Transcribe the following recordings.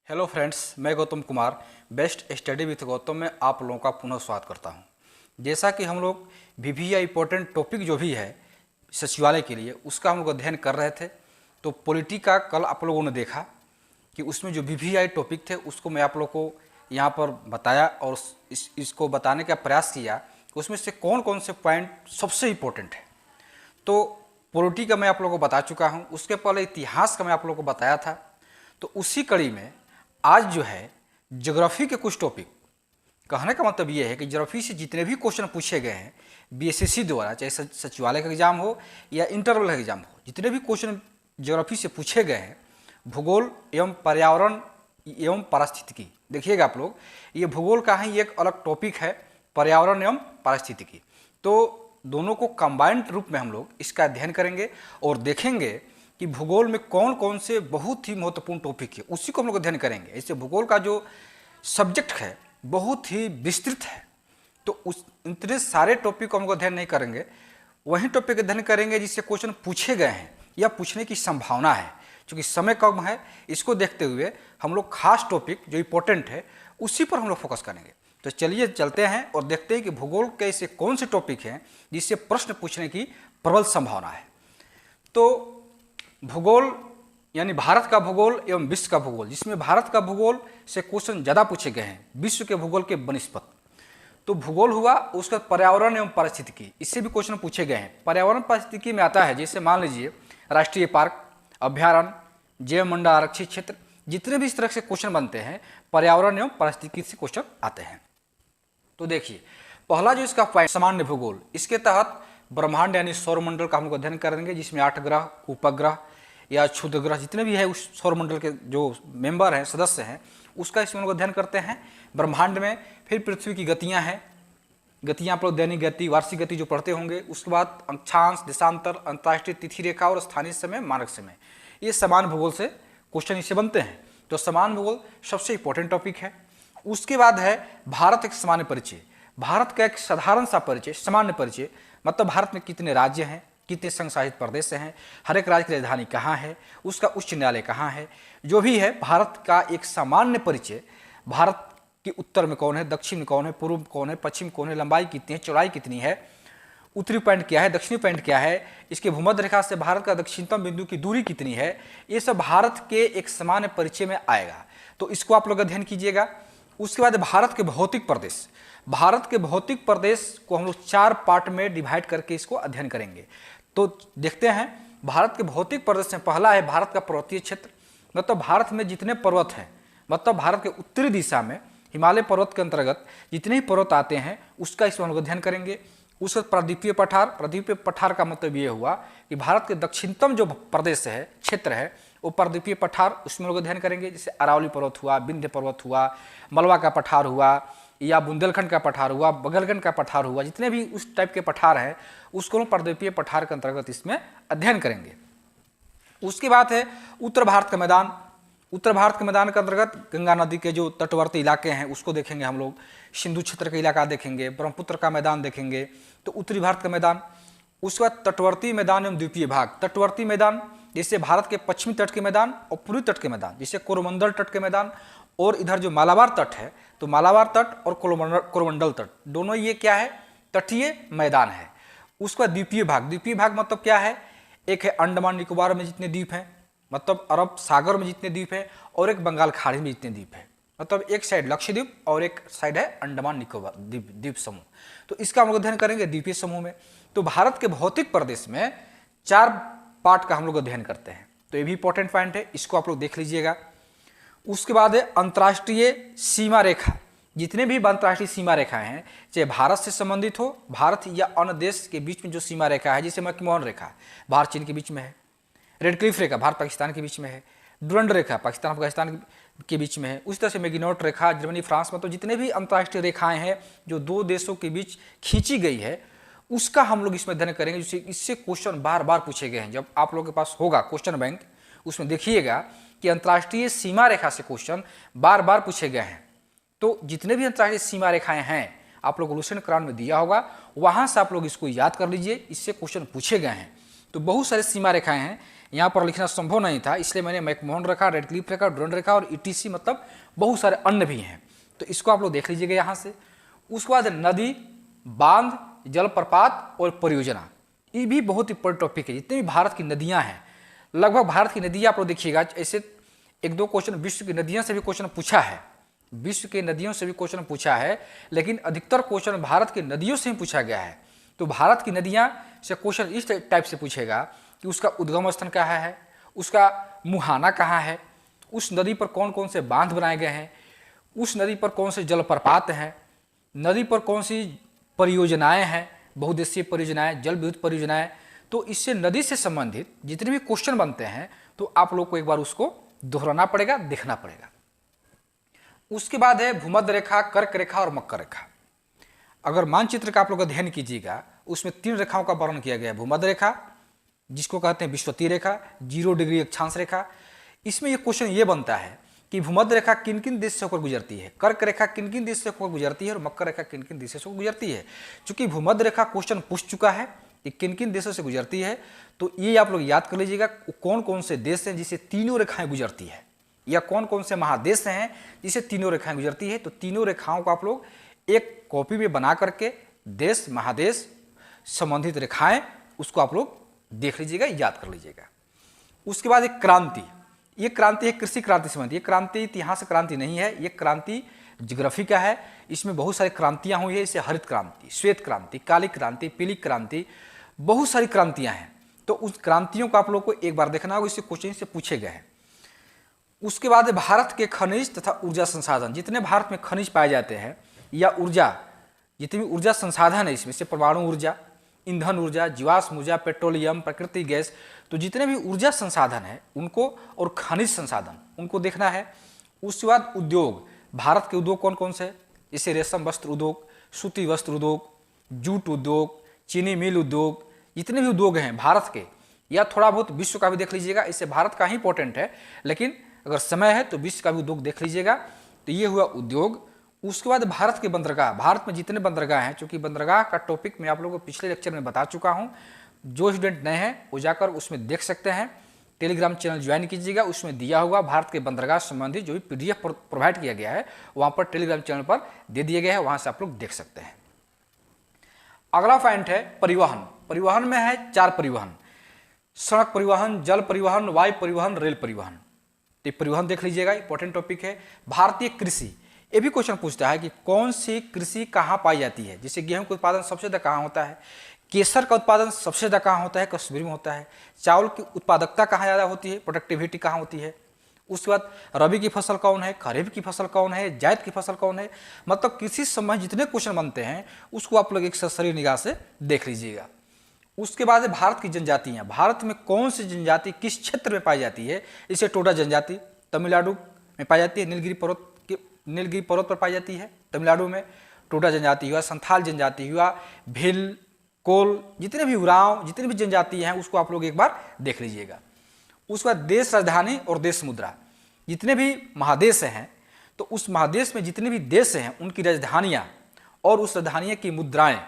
Hello friends, मैं Gautam Kumar best study with Gautam में आप लोगों का पुनः स्वागत करता हूं। जैसा कि हम लोग VVI इम्पोर्टेंट टॉपिक जो भी है सचिवालय के लिए उसका हम लोग अध्ययन कर रहे थे, तो पॉलिटी का कल आप लोगों ने देखा कि उसमें जो VVI टॉपिक थे उसको मैं आप लोग को यहाँ पर बताया और इसको बताने का प्रयास किया कि उसमें से कौन कौन से पॉइंट सबसे इम्पोर्टेंट है। तो पॉलिटी का मैं आप लोगों को बता चुका हूँ, उसके पहले इतिहास का मैं आप लोगों को बताया था। तो उसी कड़ी में आज जो है ज्योग्राफी के कुछ टॉपिक, कहने का मतलब ये है कि ज्योग्राफी से जितने भी क्वेश्चन पूछे गए हैं BSSC द्वारा, चाहे सचिवालय का एग्जाम हो या इंटरवल का एग्जाम हो, जितने भी क्वेश्चन ज्योग्राफी से पूछे गए हैं, भूगोल एवं पर्यावरण एवं पारिस्थितिकी, देखिएगा आप लोग, ये भूगोल का ही एक अलग टॉपिक है, पर्यावरण एवं पारिस्थितिकी। तो दोनों को कंबाइंड रूप में हम लोग इसका अध्ययन करेंगे और देखेंगे कि भूगोल में कौन कौन से बहुत ही महत्वपूर्ण टॉपिक है, उसी को हम लोग अध्ययन करेंगे। इससे भूगोल का जो सब्जेक्ट है बहुत ही विस्तृत है, तो उस इतने सारे टॉपिक को हम लोग अध्ययन नहीं करेंगे, वही टॉपिक अध्ययन करेंगे जिससे क्वेश्चन पूछे गए हैं या पूछने की संभावना है। क्योंकि समय कम है, इसको देखते हुए हम लोग खास टॉपिक जो इम्पोर्टेंट है उसी पर हम लोग फोकस करेंगे। तो चलिए चलते हैं और देखते हैं कि भूगोल के ऐसे कौन से टॉपिक हैं जिससे प्रश्न पूछने की प्रबल संभावना है। तो भूगोल यानी भारत का भूगोल एवं विश्व का भूगोल, जिसमें भारत का भूगोल से क्वेश्चन ज़्यादा पूछे गए हैं विश्व के भूगोल के बनिस्पत। तो भूगोल हुआ, उसका पर्यावरण एवं पारिस्थितिकी, इससे भी क्वेश्चन पूछे गए हैं। पर्यावरण पारिस्थितिकी में आता है, जैसे मान लीजिए राष्ट्रीय पार्क, अभ्यारण्य, जैव मंडल आरक्षित क्षेत्र, जितने भी इस तरह से क्वेश्चन बनते हैं पर्यावरण एवं पारिस्थितिकी से क्वेश्चन आते हैं। तो देखिए, पहला जो इसका पॉइंट सामान्य भूगोल, इसके तहत ब्रह्मांड यानी सौरमंडल का हम लोग अध्ययन करेंगे, जिसमें 8 ग्रह, उपग्रह या क्षुद्र ग्रह जितने भी है उस सौरमंडल के जो मेंबर हैं, सदस्य हैं, उसका इसमें लोग अध्ययन करते हैं। ब्रह्मांड में फिर पृथ्वी की गतियां हैं, गतियां आप लोग दैनिक गति, वार्षिक गति जो पढ़ते होंगे। उसके बाद अक्षांश, देशांतर, अंतर्राष्ट्रीय तिथि रेखा और स्थानीय समय, मानक समय, ये समान भूगोल से क्वेश्चन इससे बनते हैं। तो समान भूगोल सबसे इंपॉर्टेंट टॉपिक है। उसके बाद है भारत एक सामान्य परिचय, भारत का एक साधारण सा परिचय, सामान्य परिचय, मतलब भारत में कितने राज्य हैं, कितने संघ शासित प्रदेश हैं, हर एक राज्य की राजधानी कहाँ है, उसका उच्च न्यायालय कहाँ है, जो भी है भारत का एक सामान्य परिचय। भारत के उत्तर में कौन है, दक्षिण में कौन है, पूर्व में कौन है, पश्चिम कौन है, लंबाई कितनी है, चौड़ाई कितनी है, उत्तरी पॉइंट क्या है, दक्षिणी पॉइंट क्या है, इसके भूमध्य रेखा से भारत का दक्षिणतम बिंदु की दूरी कितनी है, ये सब भारत के एक सामान्य परिचय में आएगा। तो इसको आप लोग अध्ययन कीजिएगा। उसके बाद भारत के भौतिक प्रदेश, भारत के भौतिक प्रदेश को हम लोग 4 पार्ट में डिवाइड करके इसको अध्ययन करेंगे। तो देखते हैं, भारत के भौतिक प्रदेश में पहला है भारत का पर्वतीय क्षेत्र, मतलब भारत में जितने पर्वत हैं, मतलब भारत के उत्तरी दिशा में हिमालय पर्वत के अंतर्गत जितने ही पर्वत आते हैं उसका इसमें हम लोग अध्ययन करेंगे। उसके बाद प्रायद्वीपीय पठार, प्रायद्वीपीय पठार का मतलब ये हुआ कि भारत के दक्षिणतम जो प्रदेश है, क्षेत्र है, वो प्रायद्वीपीय पठार, उसमें लोग अध्ययन करेंगे। जैसे अरावली पर्वत हुआ, विंध्य पर्वत हुआ, मलवा का पठार हुआ, या बुंदेलखंड का पठार हुआ, बगलगंज का पठार हुआ, जितने भी उस टाइप के पठार हैं उसको हम प्रायद्वीपीय पठार के अंतर्गत इसमें अध्ययन करेंगे। उसके बाद है उत्तर भारत का मैदान, उत्तर भारत के मैदान के अंतर्गत गंगा नदी के जो तटवर्ती इलाके हैं उसको देखेंगे हम लोग, सिंधु क्षेत्र का इलाका देखेंगे, ब्रह्मपुत्र का मैदान देखेंगे, तो उत्तरी भारत का मैदान। उसके बाद तटवर्ती मैदान एवं द्वीपीय भाग, तटवर्ती मैदान जैसे भारत के पश्चिमी तट के मैदान और पूर्वी तट के मैदान, जैसे कोरोमंडल तट के मैदान, और इधर जो मालाबार तट है, तो मालाबार तट और कोरोमंडल तट, दोनों ये क्या है, तटीय मैदान है। उसके बाद द्वीपीय भाग, द्वीपीय भाग मतलब क्या है, एक है अंडमान निकोबार में जितने द्वीप हैं, मतलब अरब सागर में जितने द्वीप हैं, और एक बंगाल खाड़ी में जितने द्वीप हैं, मतलब एक साइड लक्षद्वीप और एक साइड है अंडमान निकोबार द्वीप समूह। तो इसका हम लोग अध्ययन करेंगे द्वीपीय समूह में। तो भारत के भौतिक प्रदेश में 4 पार्ट का हम लोग अध्ययन करते हैं, तो ये भी इंपॉर्टेंट पॉइंट है, इसको आप लोग देख लीजिएगा। उसके बाद है अंतर्राष्ट्रीय सीमा रेखा, जितने भी अंतर्राष्ट्रीय सीमा रेखाएं हैं, चाहे भारत से संबंधित हो, भारत या अन्य देश के बीच में जो सीमा रेखा है, जैसे मैकमोहन रेखा भारत चीन के बीच में है, रेड क्लिफ रेखा भारत पाकिस्तान के बीच में है, डुरंड रेखा पाकिस्तान अफगानिस्तान के बीच में है, उसी तरह से मैगिनोट रेखा जर्मनी फ्रांस में। तो जितने भी अंतर्राष्ट्रीय रेखाएं हैं जो 2 देशों के बीच खींची गई है, उसका हम लोग इसमें अध्ययन करेंगे, जिससे इससे क्वेश्चन बार बार पूछे गए हैं। जब आप लोगों के पास होगा क्वेश्चन बैंक, उसमें देखिएगा कि अंतर्राष्ट्रीय सीमा रेखा से क्वेश्चन बार बार पूछे गए हैं। तो जितने भी अंतर्राष्ट्रीय सीमा रेखाएं हैं आप लोग लुसेंट क्रॉन में दिया होगा, वहां से आप लोग इसको याद कर लीजिए, इससे क्वेश्चन पूछे गए हैं। तो बहुत सारे सीमा रेखाएं हैं, यहाँ पर लिखना संभव नहीं था, इसलिए मैंने मैकमोहन रखा, रेडक्लिफ रखा, डुरंड रखा और ईटीसी, मतलब बहुत सारे अन्य भी हैं। तो इसको आप लोग देख लीजिएगा यहाँ से। उसके बाद नदी, बांध, जलप्रपात और परियोजना, ये भी बहुत इंपॉर्टेंट टॉपिक है। जितने भी भारत की नदियाँ हैं, लगभग भारत की नदियाँ आप लोग देखिएगा, ऐसे एक दो क्वेश्चन विश्व की नदियों से भी क्वेश्चन पूछा है, विश्व के नदियों से भी क्वेश्चन पूछा है, लेकिन अधिकतर क्वेश्चन भारत की नदियों से ही पूछा गया है। तो भारत की नदियाँ से क्वेश्चन इस टाइप से पूछेगा कि उसका उद्गम स्थल कहाँ है, उसका मुहाना कहाँ है, उस नदी पर कौन कौन से बांध बनाए गए हैं, उस नदी पर कौन से जलप्रपात हैं, नदी पर कौन सी परियोजनाएं हैं, बहुउद्देशीय परियोजनाएं, जल विद्युत परियोजनाएं। तो इससे नदी से संबंधित जितने भी क्वेश्चन बनते हैं तो आप लोग को एक बार उसको दोहराना पड़ेगा, देखना पड़ेगा। उसके बाद है भूमध्य रेखा, कर्क रेखा और मकर रेखा। अगर मानचित्र का आप लोग अध्ययन कीजिएगा, उसमें 3 रेखाओं का वर्णन किया गया है। भूमध्य रेखा, जिसको कहते हैं विषुवतीय रेखा, 0 डिग्री अक्षांश रेखा। इसमें ये क्वेश्चन ये बनता है कि भूमध्य रेखा किन किन देश से होकर गुजरती है, कर्क रेखा किन किन देश से होकर गुजरती है और मकर रेखा किन किन देशों से गुजरती है। चूंकि भूमध्य रेखा क्वेश्चन पूछ चुका है कि किन किन देशों से गुजरती है, तो ये आप लोग याद कर लीजिएगा कौन कौन से देश हैं जिसे तीनों रेखाएं गुजरती है, या कौन कौन से महादेश हैं जिसे तीनों रेखाएं गुजरती है। तो तीनों रेखाओं को आप लोग एक कॉपी में बना करके देश, महादेश, संबंधित रेखाएं, उसको आप लोग देख लीजिएगा, याद कर लीजिएगा। उसके बाद एक क्रांति, ये क्रांति है कृषि क्रांति संबंधी। ये क्रांति इतिहास क्रांति नहीं है, ये क्रांति ज्योग्राफी का है। इसमें बहुत सारी क्रांतियां हुई है, इसे हरित क्रांति, श्वेत क्रांति, काली क्रांति, पीली क्रांति, बहुत सारी क्रांतियां हैं। तो उस क्रांतियों को आप लोग को एक बार देखना होगा, इससे क्वेश्चन से पूछे गए हैं। उसके बाद भारत के खनिज तथा ऊर्जा संसाधन, जितने भारत में खनिज पाए जाते हैं या ऊर्जा, जितनी भी ऊर्जा संसाधन है, इसमें से परमाणु ऊर्जा, ईंधन ऊर्जा, जीवाश्म ऊर्जा, पेट्रोलियम, प्राकृतिक गैस, तो जितने भी ऊर्जा संसाधन है उनको, और खनिज संसाधन उनको देखना है। उसके बाद उद्योग, भारत के उद्योग कौन कौन से, जैसे रेशम वस्त्र उद्योग, सूती वस्त्र उद्योग, जूट उद्योग, चीनी मिल उद्योग, जितने भी उद्योग हैं भारत के, या थोड़ा बहुत विश्व का भी देख लीजिएगा। इससे भारत का ही इंपॉर्टेंट है, लेकिन अगर समय है तो विश्व का भी उद्योग देख लीजिएगा। तो ये हुआ उद्योग। उसके बाद भारत के बंदरगाह, भारत में जितने बंदरगाह हैं, चूंकि बंदरगाह का टॉपिक मैं आप लोगों को पिछले लेक्चर में बता चुका हूं, जो स्टूडेंट नए हैं वो जाकर उसमें देख सकते हैं। टेलीग्राम चैनल ज्वाइन कीजिएगा, उसमें दिया हुआ भारत के बंदरगाह संबंधित जो भी PDF प्रोवाइड किया गया है, वहाँ पर टेलीग्राम चैनल पर दे दिए गए हैं, वहाँ से आप लोग देख सकते हैं। अगला पॉइंट है परिवहन। परिवहन में है 4 परिवहन, सड़क परिवहन, जल परिवहन, वायु परिवहन, रेल परिवहन। तो परिवहन देख लीजिएगा, इंपॉर्टेंट टॉपिक है। भारतीय कृषि, ये भी क्वेश्चन पूछता है कि कौन सी कृषि कहाँ पाई जाती है। जैसे गेहूं का उत्पादन सबसे ज़्यादा कहाँ होता है, केसर का उत्पादन सबसे ज़्यादा कहाँ होता है, कश्मीर में होता है। चावल की उत्पादकता कहाँ ज़्यादा होती है, प्रोडक्टिविटी कहाँ होती है। उसके बाद रबी की फसल कौन है, खरीफ की फसल कौन है, जायद की फसल कौन है। मतलब कृषि संबंधी जितने क्वेश्चन बनते हैं उसको आप लोग एक सरसरी निगाह से देख लीजिएगा। उसके बाद है भारत की जनजातियाँ, भारत में कौन सी जनजाति किस क्षेत्र में पाई जाती है। जैसे टोडा जनजाति तमिलनाडु में पाई जाती है, नीलगिरी पर्वत पर पाई जाती है तमिलनाडु में। टोडा जनजाति हुआ, संथाल जनजाति हुआ, भील, कोल, जितने भी उरांव, जितनी भी जनजाति हैं उसको आप लोग एक बार देख लीजिएगा। उसके बाद देश राजधानी और देश मुद्रा, जितने भी महादेश हैं तो उस महादेश में जितने भी देश हैं उनकी राजधानियाँ और उस राजधानियों की मुद्राएं।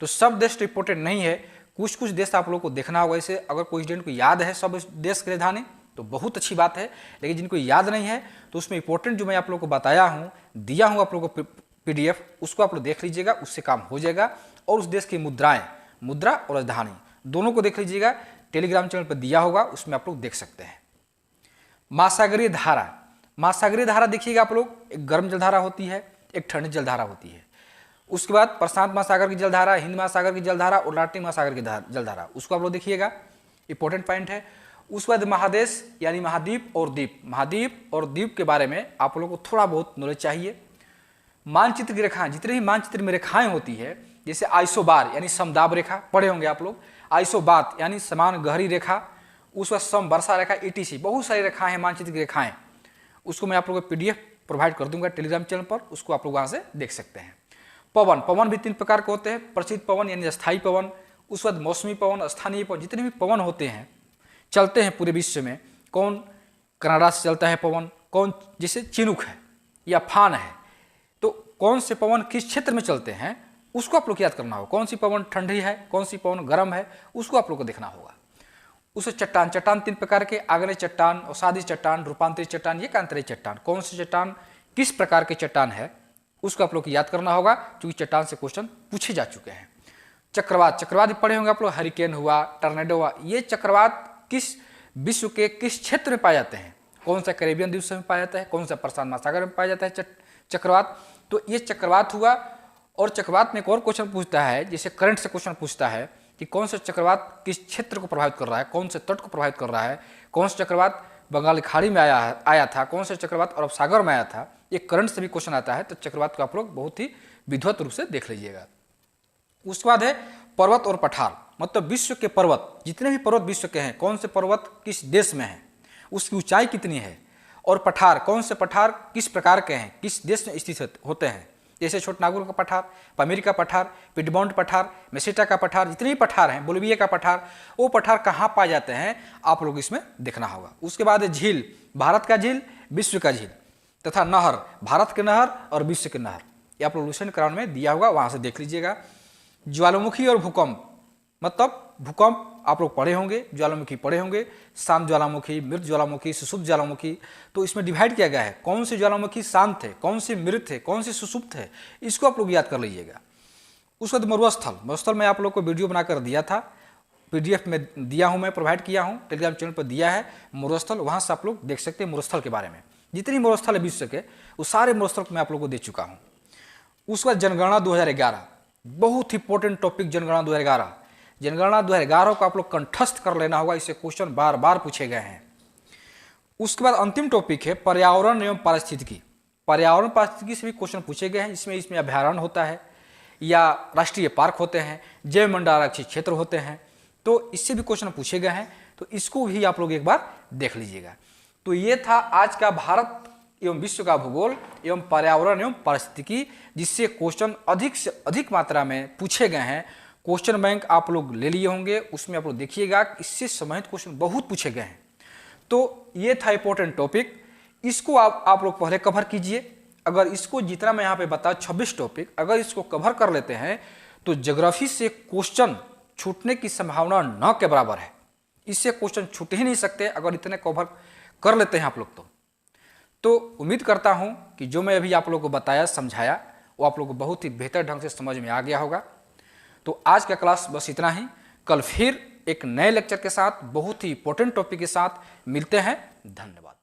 तो सब देश तो इंपॉर्टेंट नहीं है, कुछ कुछ देश आप लोग को देखना होगा। इसे अगर कोई स्टूडेंट को याद है सब देश की राजधानी तो बहुत अच्छी बात है, लेकिन जिनको याद नहीं है तो उसमें इंपॉर्टेंट जो मैं आप लोग को बताया हूँ, दिया हूँ आप लोगों को PDF, उसको आप लोग देख लीजिएगा, उससे काम हो जाएगा। और उस देश की मुद्राएं, मुद्रा और राजधानी दोनों को देख लीजिएगा, टेलीग्राम चैनल पर दिया होगा, उसमें आप लोग देख सकते हैं। महासागरीय धारा, महासागरीय धारा देखिएगा आप लोग, एक गर्म जलधारा होती है, एक ठंडी जलधारा होती है। उसके बाद प्रशांत महासागर की जलधारा, हिंद महासागर की जलधारा और लाटिन महासागर की जलधारा, उसको आप लोग देखिएगा, इंपॉर्टेंट पॉइंट है। उसके बाद महादेश यानी महाद्वीप और द्वीप, महाद्वीप और द्वीप के बारे में आप लोगों को थोड़ा बहुत नॉलेज चाहिए। मानचित्र की रेखाएं, जितने भी मानचित्र में रेखाएं होती है, जैसे आइसोबार यानी समदाब रेखा पढ़े होंगे आप लोग, आइसोबात यानी समान गहरी रेखा, उसका सम वर्षा रेखा, ETC, बहुत सारी रेखाएं हैं मानचित्र की रेखाएं। उसको मैं आप लोगों को PDF प्रोवाइड कर दूंगा टेलीग्राम चैनल पर, उसको आप लोग वहाँ से देख सकते हैं। पवन, पवन भी 3 प्रकार के होते हैं, प्रचलित पवन यानी स्थायी पवन, उस बाद मौसमी पवन, स्थानीय पवन। जितने भी पवन होते हैं चलते हैं पूरे विश्व में, कौन कनाडा से चलता है पवन, कौन जैसे चिनुक है या फान है, तो कौन से पवन किस क्षेत्र में चलते हैं उसको आप लोग याद करना होगा। कौन सी पवन ठंडी है, कौन सी पवन गर्म है, उसको आप लोग को देखना होगा। उसे चट्टान, चट्टान 3 प्रकार के, आग्नेय चट्टान, अवसादी चट्टान, रूपांतरित चट्टान, ये कांतरीय चट्टान, कौन सी चट्टान किस प्रकार की चट्टान है उसको आप लोग को याद करना होगा, क्योंकि चट्टान से क्वेश्चन पूछे जा चुके हैं। चक्रवात, चक्रवात भी पढ़े होंगे आप लोग, हरिकेन हुआ, टर्नेडो हुआ, ये चक्रवात किस विश्व के किस क्षेत्र में पाए जाते हैं, कौन सा कैरेबियन द्वीप में पाया जाता है, कौन सा प्रशांत महासागर में पाया जाता है चक्रवात। तो ये चक्रवात हुआ। और चक्रवात में एक और क्वेश्चन पूछता है, जैसे करंट से क्वेश्चन पूछता है कि कौन सा चक्रवात किस क्षेत्र को प्रभावित कर रहा है, कौन से तट को प्रभावित कर रहा है, कौन सा चक्रवात बंगाल की खाड़ी में आया था, कौन सा चक्रवात अरब सागर में आया था, ये करंट से भी क्वेश्चन आता है। तो चक्रवात को आप लोग बहुत ही विधिवत रूप से देख लीजिएगा। उसके बाद है पर्वत और पठार, मतलब विश्व के पर्वत, जितने भी पर्वत विश्व के हैं, कौन से पर्वत किस देश में हैं, उसकी ऊंचाई कितनी है, और पठार, कौन से पठार किस प्रकार के हैं, किस देश में स्थित होते हैं, जैसे छोटनागपुर का पठार, पामीर का पठार, पिटमाउंट पठार, मेसेटा का पठार, जितने भी पठार हैं, बोलिविया का पठार, वो पठार कहाँ पाए जाते हैं आप लोग इसमें देखना होगा। उसके बाद है झील, भारत का झील, विश्व का झील, तथा नहर, भारत के नहर और विश्व के नहर, ये आप लोग लुसेंट क्राउन में दिया होगा, वहाँ से देख लीजिएगा। ज्वालामुखी और भूकंप, मतलब भूकंप आप लोग पढ़े होंगे, ज्वालामुखी पढ़े होंगे, शांत ज्वालामुखी, मृत ज्वालामुखी, सुषुप्त ज्वालामुखी, तो इसमें डिवाइड किया गया है कौन से ज्वालामुखी शांत थे, कौन से मृत थे, कौन से सुषुप्त थे, इसको आप लोग याद कर लीजिएगा। उसके बाद मरुस्थल, मरुस्थल में आप लोग को वीडियो बनाकर दिया था, PDF में दिया हूँ, मैं प्रोवाइड किया हूँ, टेलीग्राम चैनल पर दिया है मरुस्थल, वहाँ से आप लोग देख सकते हैं मरुस्थल के बारे में, जितनी मरुस्थल है विश्व के वो सारे मरुस्थल को मैं आप लोग को दे चुका हूँ। उसके बाद जनगणना 2011, बहुत इंपॉर्टेंट टॉपिक जनगणना 2011, जनगणना 2011 को आप लोग कंठस्थ कर लेना होगा, इससे क्वेश्चन बार बार पूछे गए हैं। उसके बाद अंतिम टॉपिक है पर्यावरण एवं पारिस्थितिकी, पर्यावरण पारिस्थितिकी से भी क्वेश्चन पूछे गए हैं, इसमें अभ्यारण्य होता है या राष्ट्रीय पार्क होते हैं, जैव मंडल आरक्षित क्षेत्र होते हैं, तो इससे भी क्वेश्चन पूछे गए हैं, तो इसको भी आप लोग एक बार देख लीजिएगा। तो ये था आज का भारत एवं विश्व का भूगोल एवं पर्यावरण एवं पारिस्थितिकी, जिससे क्वेश्चन अधिक से अधिक मात्रा में पूछे गए हैं। क्वेश्चन बैंक आप लोग ले लिए होंगे, उसमें आप लोग देखिएगा इससे संबंधित क्वेश्चन बहुत पूछे गए हैं। तो ये था इंपॉर्टेंट टॉपिक, इसको आप लोग पहले कवर कीजिए। अगर इसको जितना मैं यहाँ पे बताया 26 टॉपिक, अगर इसको कवर कर लेते हैं तो ज्योग्राफी से क्वेश्चन छूटने की संभावना न के बराबर है। इससे क्वेश्चन छूट ही नहीं सकते अगर इतने कवर कर लेते हैं आप लोग। तो उम्मीद करता हूँ कि जो मैं अभी आप लोगों को बताया समझाया वो आप लोगों को बहुत ही बेहतर ढंग से समझ में आ गया होगा। तो आज का क्लास बस इतना ही, कल फिर एक नए लेक्चर के साथ बहुत ही इंपॉर्टेंट टॉपिक के साथ मिलते हैं। धन्यवाद।